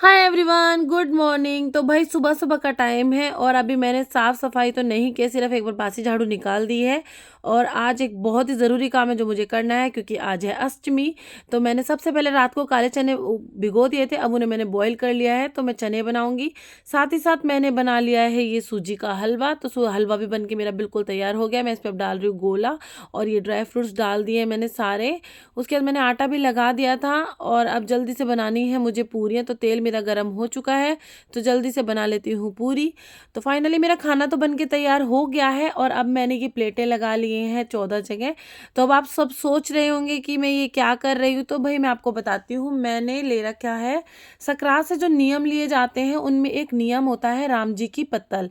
Hi everyone, good morning. तो भाई सुबह सुबह का टाइम है और अभी मैंने साफ सफाई तो नहीं की, सिर्फ एक बार बासी झाड़ू निकाल दी है। और आज एक बहुत ही ज़रूरी काम है जो मुझे करना है, क्योंकि आज है अष्टमी। तो मैंने सबसे पहले रात को काले चने भिगो दिए थे, अब उन्हें मैंने बॉईल कर लिया है, तो मैं चने बनाऊंगी। साथ ही साथ मैंने बना लिया है ये सूजी का हलवा। तो हलवा भी बन के मेरा बिल्कुल तैयार हो गया। मैं इस पर अब डाल रही हूँ गोला, और ये ड्राई फ्रूट्स डाल दिए मैंने सारे। उसके बाद मैंने आटा भी लगा दिया था, और अब जल्दी से बनानी है मुझे पूरियाँ। तो तेल मेरा गर्म हो चुका है, तो जल्दी से बना लेती हूँ पूरी। तो फाइनली मेरा खाना तो बन के तैयार हो गया है, और अब मैंने ये प्लेटें लगा लिए हैं 14 जगह। तो अब आप सब सोच रहे होंगे कि मैं ये क्या कर रही हूँ, तो भाई मैं आपको बताती हूँ। मैंने ले रखा है सकरात से जो नियम लिए जाते हैं, उनमें एक नियम होता है राम जी की पत्तल।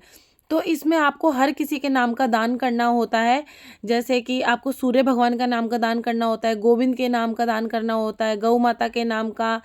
तो इसमें आपको हर किसी के नाम का दान करना होता है। जैसे कि आपको सूर्य भगवान का नाम का दान करना होता है, गोविंद के नाम का दान करना होता है, गौ माता के नाम का,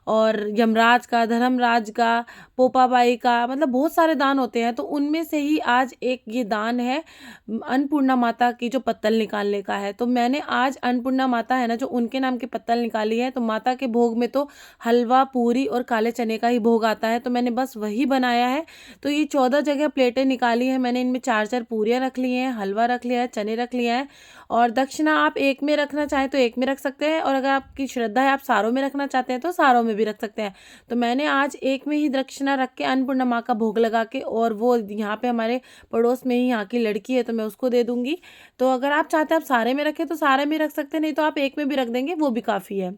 और यमराज का, धर्मराज का, पोपाबाई का, मतलब बहुत सारे दान होते हैं। तो उनमें से ही आज एक ये दान है अन्नपूर्णा माता की जो पत्तल निकालने का है। तो मैंने आज अन्नपूर्णा माता है ना, जो उनके नाम की पत्तल निकाली है। तो माता के भोग में तो हलवा, पूरी और काले चने का ही भोग आता है, तो मैंने बस वही बनाया है। तो ये 14 जगह प्लेटें निकाली है मैंने, इनमें 4-4 पूरियाँ रख ली हैं, हलवा रख लिया है, चने रख लिया है। और दक्षिणा आप एक में रखना चाहें तो एक में रख सकते हैं, और अगर आपकी श्रद्धा है आप सारों में रखना चाहते हैं तो सारों में भी रख सकते हैं। तो मैंने आज एक में ही दक्षिणा रख के अन्नपूर्णा माँ का भोग लगा के, और वो यहाँ पे हमारे पड़ोस में ही यहाँ की लड़की है, तो मैं उसको दे दूंगी। तो अगर आप चाहते हैं आप सारे में रखें तो सारे में रख सकते हैं, नहीं तो आप एक में भी रख देंगे वो भी काफ़ी है।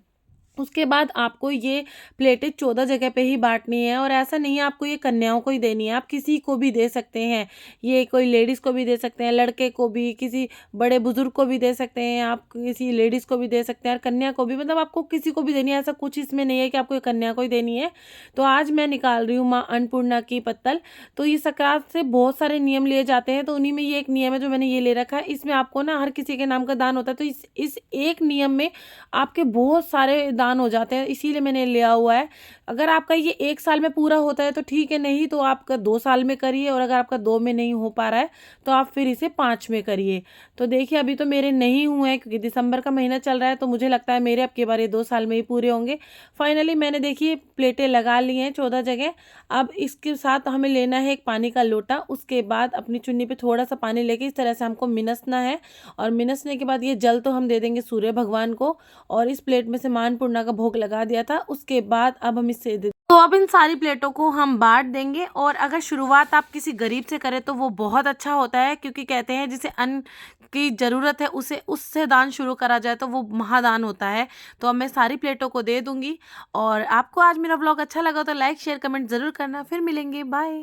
उसके बाद आपको ये प्लेटें 14 जगह पे ही बांटनी है, और ऐसा नहीं है आपको ये कन्याओं को ही देनी है, आप किसी को भी दे सकते हैं। ये कोई लेडीज़ को भी दे सकते हैं, लड़के को भी, किसी बड़े बुजुर्ग को भी दे सकते हैं, आप किसी लेडीज़ को भी दे सकते हैं, और कन्या को भी, मतलब आपको किसी को भी देनी है। ऐसा कुछ इसमें नहीं है कि आपको कन्या को ही देनी है। तो आज मैं निकाल रही हूँ माँ अन्नपूर्णा की पत्तल। तो ये सकरात से बहुत सारे नियम लिए जाते हैं, तो उन्हीं में ये एक नियम है जो मैंने ये ले रखा है। इसमें आपको ना हर किसी के नाम का दान होता है, तो इस एक नियम में आपके बहुत सारे दान हो जाते हैं, इसीलिए मैंने लिया हुआ है। अगर आपका ये 1 साल में पूरा होता है तो ठीक है, नहीं तो आपका 2 साल में करिए, और अगर आपका 2 में नहीं हो पा रहा है तो आप फिर इसे 5 में करिए। तो देखिए अभी तो मेरे नहीं हुए हैं, क्योंकि दिसंबर का महीना चल रहा है, तो मुझे लगता है मेरे अब की बार ये 2 साल में ही पूरे होंगे। फाइनली मैंने देखिए प्लेटें लगा ली हैं 14 जगह। अब इसके साथ हमें लेना है एक पानी का लोटा। उसके बाद अपनी चुन्नी पे थोड़ा सा पानी लेके इस तरह से हमको मिनसना है, और मिनसने के बाद ये जल तो हम दे देंगे सूर्य भगवान को। और इस प्लेट में से मानपूर्णा का भोग लगा दिया था। उसके बाद अब हम इसे तो अब इन सारी प्लेटों को हम बांट देंगे। और अगर शुरुआत आप किसी गरीब से करें तो वो बहुत अच्छा होता है, क्योंकि कहते हैं जिसे अन्न की ज़रूरत है उसे उससे दान शुरू करा जाए तो वो महादान होता है। तो अब मैं सारी प्लेटों को दे दूंगी। और आपको आज मेरा ब्लॉग अच्छा लगा तो लाइक शेयर कमेंट ज़रूर करना। फिर मिलेंगे, बाय।